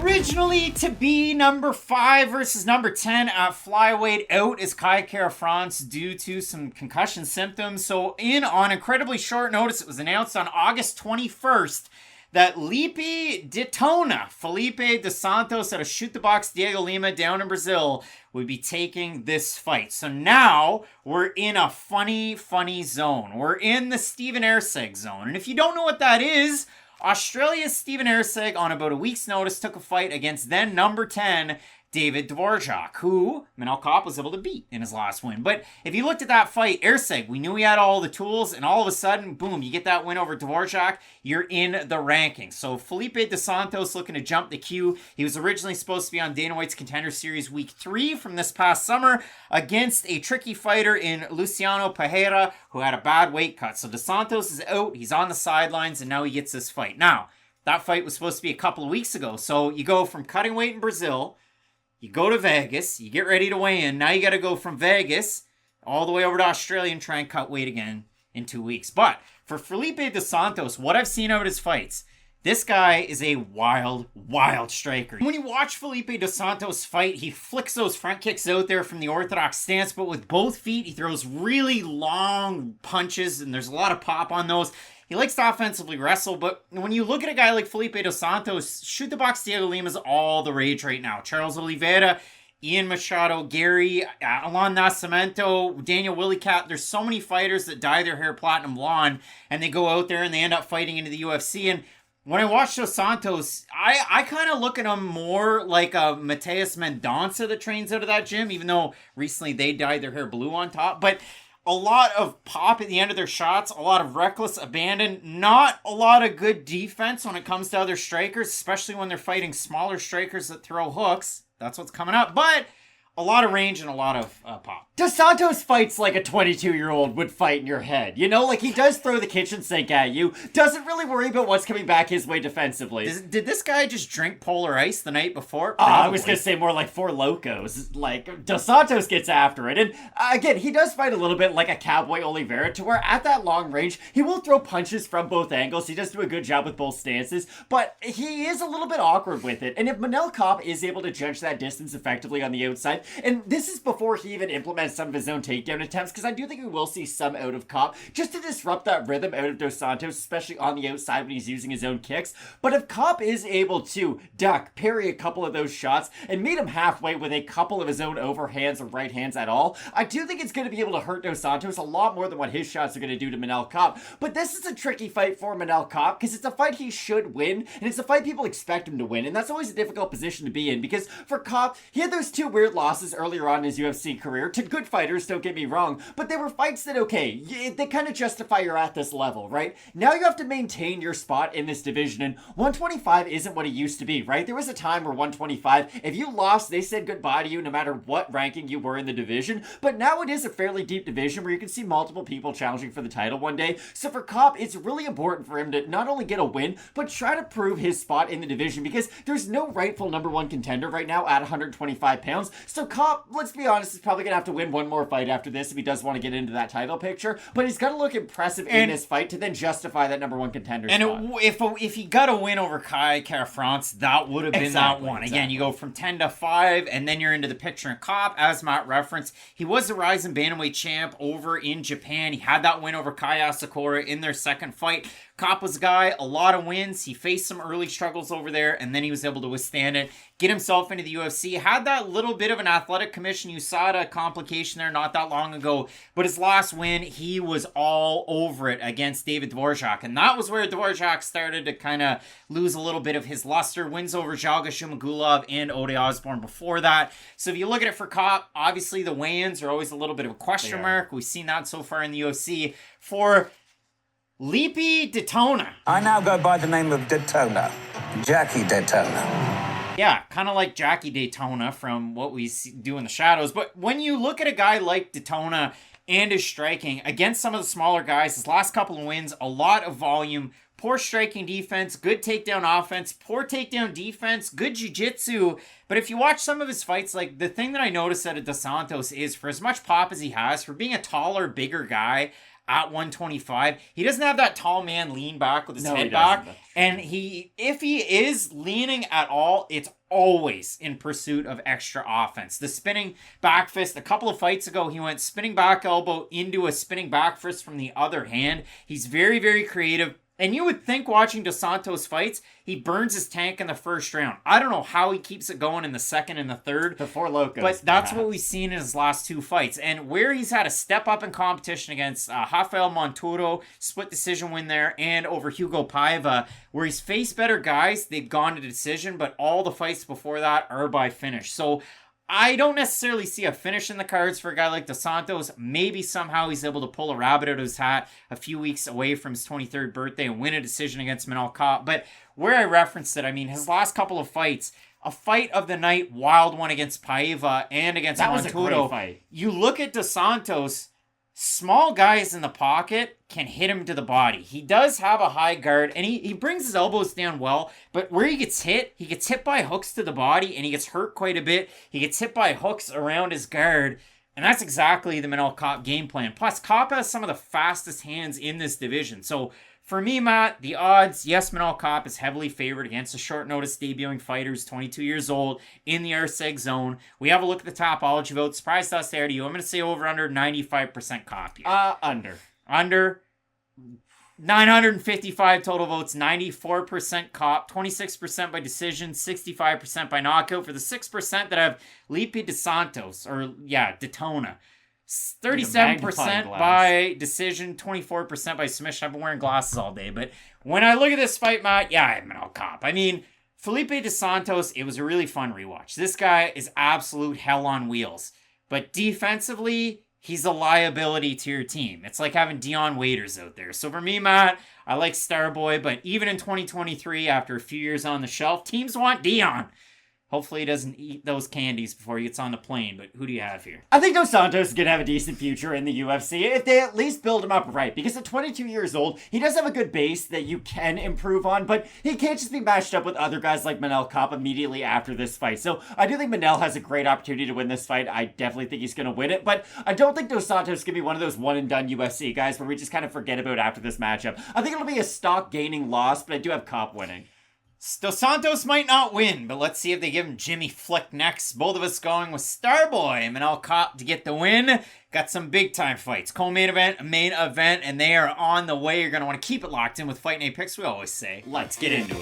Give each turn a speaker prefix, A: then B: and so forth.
A: Originally to be number 5 versus number 10 at flyweight, out is Haqparast due to some concussion symptoms. So on incredibly short notice, it was announced on August 21st that Lipe Detona, Felipe dos Santos out of Shoot the Box Diego Lima down in Brazil, would be taking this fight. So now we're in a funny zone. We're in the Steven Erceg zone. And if you don't know what that is, Australia's Steven Erceg, on about a week's notice, took a fight against then number 10, David Dvorak, who Manel Kape was able to beat in his last win. But if you looked at that fight, Erceg, we knew he had all the tools, and all of a sudden, boom, you get that win over Dvorak, you're in the rankings. So Felipe dos Santos looking to jump the queue. He was originally supposed to be on Dana White's Contender Series Week 3 from this past summer against a tricky fighter in Luciano Pereira, who had a bad weight cut. So dos Santos is out, he's on the sidelines, and now he gets this fight. Now, that fight was supposed to be a couple of weeks ago. So you go from cutting weight in Brazil, you go to Vegas, you get ready to weigh in. Now you got to go from Vegas all the way over to Australia and try and cut weight again in 2 weeks. But for Felipe dos Santos, what I've seen out of his fights, this guy is a wild striker. When you watch Felipe dos Santos fight, he flicks those front kicks out there from the orthodox stance, but with both feet, he throws really long punches, and there's a lot of pop on those. He likes to offensively wrestle, but when you look at a guy like Felipe dos Santos, Shoot the Box Diego Lima is all the rage right now. Charles Oliveira, Ian Machado, Gary, Alan Nascimento, Daniel Willycat. There's so many fighters that dye their hair platinum blonde, and they go out there and they end up fighting into the UFC. And when I watch dos Santos, I kind of look at him more like a Mateus Mendonça that trains out of that gym, even though recently they dyed their hair blue on top. But a lot of pop at the end of their shots, a lot of reckless abandon, not a lot of good defense when it comes to other strikers, especially when they're fighting smaller strikers that throw hooks. That's what's coming up. But a lot of range and a lot of pop.
B: Dos Santos fights like a 22-year-old would fight in your head. You know, like he does throw the kitchen sink at you, doesn't really worry about what's coming back his way defensively.
A: Did this guy just drink Polar Ice the night before?
B: I was going to say more like Four Locos. Like, Dos Santos gets after it. And again, he does fight a little bit like a Cowboy Oliveira, to where at that long range, he will throw punches from both angles. He does do a good job with both stances, but he is a little bit awkward with it. And if Manel Kape is able to judge that distance effectively on the outside, and this is before he even implements some of his own takedown attempts, because I do think we will see some out of Kape, just to disrupt that rhythm out of Dos Santos, especially on the outside when he's using his own kicks. But if Kape is able to duck, parry a couple of those shots, and meet him halfway with a couple of his own overhands or right hands at all, I do think it's going to be able to hurt Dos Santos a lot more than what his shots are going to do to Manel Kape. But this is a tricky fight for Manel Kape, because it's a fight he should win, and it's a fight people expect him to win, and that's always a difficult position to be in, because for Kape, he had those 2 weird losses earlier on in his UFC career to good fighters, don't get me wrong, but they were fights that, okay, they kind of justify you're at this level, right? Now you have to maintain your spot in this division, and 125 isn't what it used to be, right? There was a time where 125, if you lost, they said goodbye to you no matter what ranking you were in the division, but now it is a fairly deep division where you can see multiple people challenging for the title one day. So for Kape, it's really important for him to not only get a win, but try to prove his spot in the division, because there's no rightful number 1 contender right now at 125 pounds. So Kape, let's be honest, is probably going to have to win one more fight after this if he does want to get into that title picture, but he's got to look impressive in this fight to then justify that number 1 contender spot.
A: And if he got a win over Haqparast, that would have been that one. Again, you go from 10 to 5, and then you're into the picture in Kape. As Matt referenced, he was the RIZIN Bantamweight champ over in Japan. He had that win over Kaya Sakura in their second fight. Kape was a guy, a lot of wins. He faced some early struggles over there, and then he was able to withstand it, get himself into the UFC. Had that little bit of an athletic commission USADA complication there not that long ago, but his last win, he was all over it against David Dvorak, and that was where Dvorak started to kind of lose a little bit of his luster. Wins over Jalga Shumagulov and Ode Osborne before that. So if you look at it for Kape, obviously the weigh-ins are always a little bit of a question mark. We've seen that so far in the UFC. For Lipe Detona,
C: I now go by the name of Detona, Jackie Detona.
A: Yeah, kind of like Jackie Detona from what we do in the shadows. But when you look at a guy like Detona and his striking against some of the smaller guys, his last couple of wins, a lot of volume, poor striking defense, good takedown offense, poor takedown defense, good jiu-jitsu. But if you watch some of his fights, like the thing that I noticed out of dos Santos is, for as much pop as he has, for being a taller, bigger guy, at 125. He doesn't have that tall man lean back with his head back. And if he is leaning at all, it's always in pursuit of extra offense. The spinning back fist, a couple of fights ago, he went spinning back elbow into a spinning back fist from the other hand. He's very, very creative. And you would think watching Dos Santos fights, he burns his tank in the first round. I don't know how he keeps it going in the second and the third.
B: The four locos.
A: But that's what we've seen in his last two fights. And where he's had a step up in competition against Rafael Monturo, split decision win there, and over Hugo Paiva, where he's faced better guys, they've gone to decision, but all the fights before that are by finish. So I don't necessarily see a finish in the cards for a guy like Dos Santos. Maybe somehow he's able to pull a rabbit out of his hat a few weeks away from his 23rd birthday and win a decision against Manel Kape. But where I referenced it, I mean, his last couple of fights, a fight of the night, wild one against Paiva and against Monturo.
B: That was a great fight.
A: You look at Dos Santos, small guys in the pocket can hit him to the body. He does have a high guard, and he brings his elbows down well, but where he gets hit by hooks to the body, and he gets hurt quite a bit. He gets hit by hooks around his guard, and that's exactly the Manel Kape game plan. Plus, Kape has some of the fastest hands in this division. So, for me, Matt, the odds, yes, Manel Kape is heavily favored against a short notice debuting fighter who's 22 years old in the RSEG zone. We have a look at the Tapology vote. Surprise us there to you. I'm going to say over under 95% Kape.
B: Under.
A: Under 955 total votes, 94% Kape, 26% by decision, 65% by knockout. For the 6% that have Lipe dos Santos, Detona. 37% by decision, 24% by submission. I've been wearing glasses all day, but when I look at this fight, Matt, I have Manel Kape. I mean, Felipe dos Santos, it was a really fun rewatch. This guy is absolute hell on wheels, but defensively, he's a liability to your team. It's like having Dion Waiters out there. So for me, Matt, I like Starboy, but even in 2023, after a few years on the shelf, teams want Dion. Hopefully he doesn't eat those candies before he gets on the plane, but who do you have here?
B: I think Dos Santos is going to have a decent future in the UFC if they at least build him up right, because at 22 years old, he does have a good base that you can improve on, but he can't just be matched up with other guys like Manel Kape immediately after this fight. So I do think Manel has a great opportunity to win this fight. I definitely think he's going to win it, but I don't think Dos Santos is going to be one of those one-and-done UFC guys where we just kind of forget about after this matchup. I think it'll be a stock-gaining loss, but I do have Kape winning.
A: Dos Santos might not win, but let's see if they give him Jimmy Flick next. Both of us going with Starboy and Manel Kape to get the win. Got some big-time fights. Co-main event, a main event, and they are on the way. You're going to want to keep it locked in with Fight Night Picks, we always say.
B: Let's get into it.